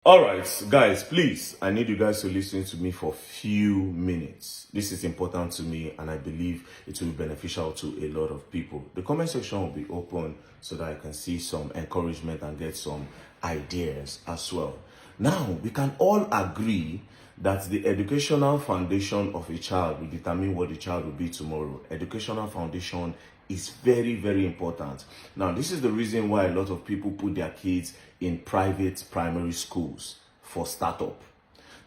Alright, guys, please, I need you guys to listen to me for a few minutes. This is important to me and I believe it will be beneficial to a lot of people. The comment section will be open so that I can see some encouragement and get some ideas as well. Now, we can all agree that the educational foundation of a child will determine what the child will be tomorrow. Educational foundation is very, very important. Now, this is the reason why a lot of people put their kids in private primary schools for startup.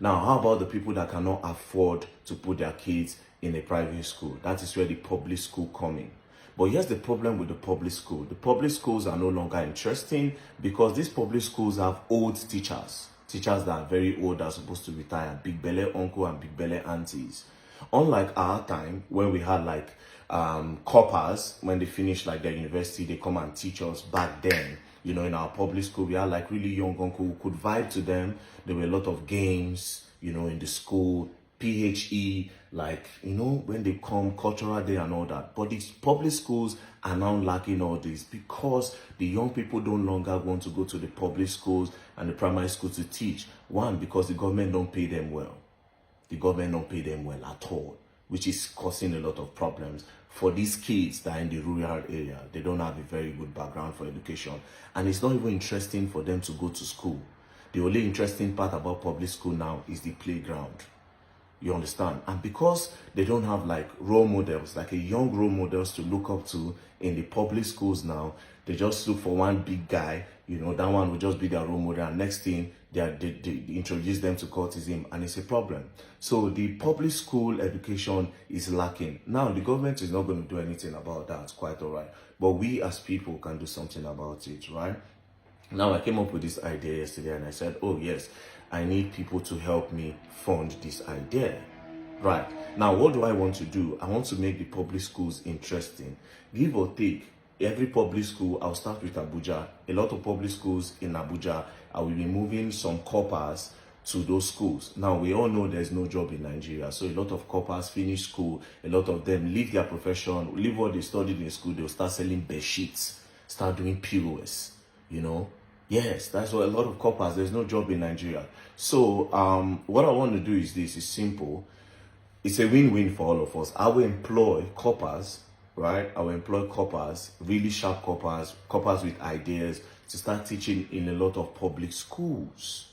Now, how about the people that cannot afford to put their kids in a private school? That is where the public school come in. But here's the problem with the public school. The public schools are no longer interesting because these public schools have old teachers. Teachers that are very old are supposed to retire. Big belly uncle and big belly aunties. Unlike our time when we had like coppers, when they finish like their university, they come and teach us back then. You know, in our public school, we had like really young uncle who could vibe to them. There were a lot of games, you know, in the school, PHE, like, you know, when they come, cultural day and all that. But these public schools are now lacking all this because the young people don't longer want to go to the public schools and the primary school to teach. One, because the government don't pay them well. The government don't pay them well at all, which is causing a lot of problems for these kids that are in the rural area. They don't have a very good background for education. And it's not even interesting for them to go to school. The only interesting part about public school now is the playground. You understand? And because they don't have like role models, like a young role models to look up to in the public schools now, they just look for one big guy, you know, that one will just be their role model. And next thing, they introduce them to cultism, and it's a problem. So the public school education is lacking. Now, the government is not going to do anything about that, quite all right. But we as people can do something about it, right? Now, I came up with this idea yesterday and I said, oh yes, I need people to help me fund this idea. Right. Now, what do I want to do? I want to make the public schools interesting. Give or take, every public school, I'll start with Abuja. A lot of public schools in Abuja, I will be moving some corpers to those schools. Now, we all know there's no job in Nigeria. So a lot of corpers finish school. A lot of them leave their profession, leave what they studied in school. They'll start selling bed sheets, start doing POS, you know. Yes, that's what a lot of corpers, there's no job in Nigeria. So what I want to do is this, it's simple. It's a win-win for all of us. I will employ corpers, right? I will employ corpers, really sharp corpers, corpers with ideas to start teaching in a lot of public schools.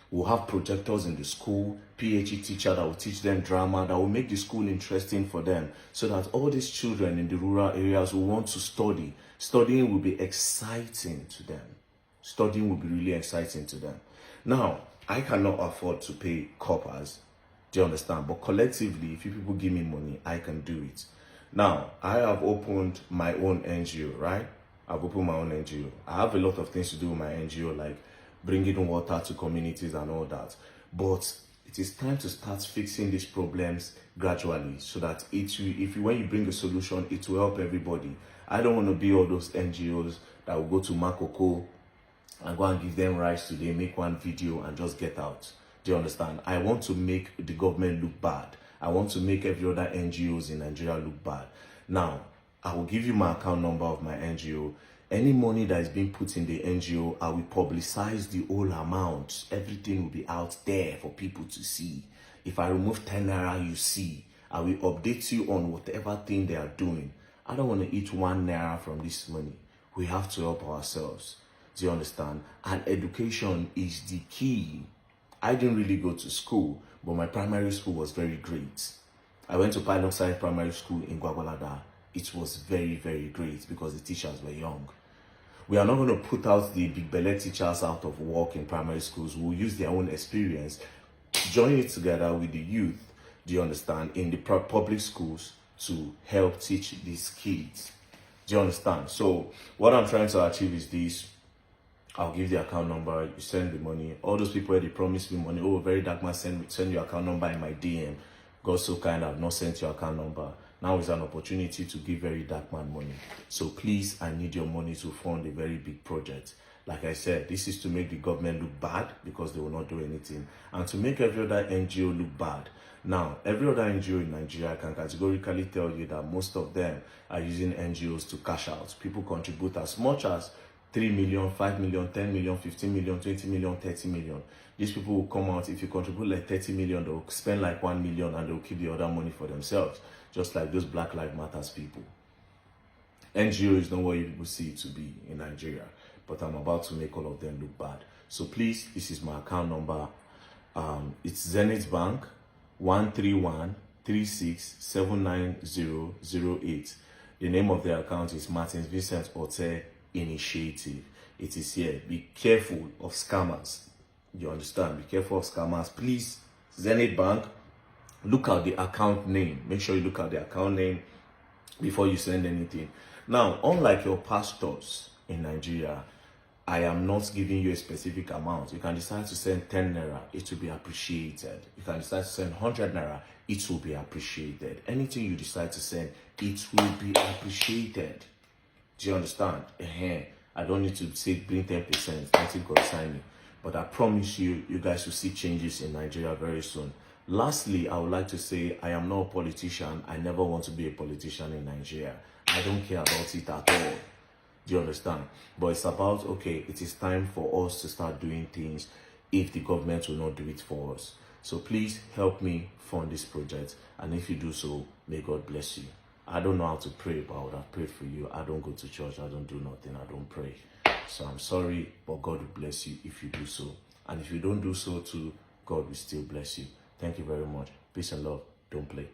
We'll have projectors in the school, PhD teacher that will teach them drama, that will make the school interesting for them, so that all these children in the rural areas will want to study. Studying will be exciting to them. Studying will be really exciting to them. Now, I cannot afford to pay corpers. Do you understand? But collectively, if you people give me money, I can do it. Now, I have opened my own NGO, right? I've opened my own NGO. I have a lot of things to do with my NGO, like bringing water to communities and all that. But it is time to start fixing these problems gradually so that when you bring a solution, it will help everybody. I don't want to be all those NGOs that will go to Makoko and go and give them rights today, make one video and just get out. Do you understand? I want to make the government look bad. I want to make every other NGOs in Nigeria look bad. Now, I will give you my account number of my NGO. Any money that is being put in the NGO, I will publicize the whole amount. Everything will be out there for people to see. If I remove 10 naira, you see. I will update you on whatever thing they are doing. I don't want to eat 1 naira from this money. We have to help ourselves. Do you understand? And education is the key. I didn't really go to school, but my primary school was very great. I went to Pilot Side Primary School in Gwagwalada. It was very, very great because the teachers were young. We are not going to put out the big belly teachers out of work in primary schools. We'll use their own experience, join it together with the youth, do you understand, in the public schools to help teach these kids. Do you understand? So what I'm trying to achieve is this. I'll give the account number, you send the money. All those people where they promise me money, oh, very dark man, send your account number in my DM. God so kind, I've not sent your account number. Now is an opportunity to give very dark man money. So please, I need your money to fund a very big project. Like I said, this is to make the government look bad because they will not do anything. And to make every other NGO look bad. Now, every other NGO in Nigeria can categorically tell you that most of them are using NGOs to cash out. People contribute as much as 3 million, 5 million, 10 million, 15 million, 20 million, 30 million. These people will come out, if you contribute like 30 million, they'll spend like 1 million and they'll keep the other money for themselves. Just like those Black Lives Matters people. NGO is not what you people see it to be in Nigeria, but I'm about to make all of them look bad. So please, this is my account number. It's Zenith Bank 13136790008. The name of the account is Martin's Vincent otse Initiative. It is here. Be careful of scammers. You understand? Be careful of scammers. Please, Zenith Bank, look at the account name. Make sure you look at the account name before you send anything. Now, unlike your pastors in Nigeria, I am not giving you a specific amount. You can decide to send 10 naira, it will be appreciated. You can decide to send 100 naira, it will be appreciated. Anything you decide to send, it will be appreciated. Do you understand? I don't need to say bring 10%, nothing concern me. But I promise you, you guys will see changes in Nigeria very soon. Lastly, I would like to say I am not a politician. I never want to be a politician in Nigeria. I don't care about it at all. Do you understand? But it's about, okay, it is time for us to start doing things if the government will not do it for us. So please help me fund this project. And if you do so, may God bless you. I don't know how to pray, but I would have prayed for you. I don't go to church. I don't do nothing. I don't pray. So I'm sorry, but God will bless you if you do so. And if you don't do so too, God will still bless you. Thank you very much. Peace and love. Don't play.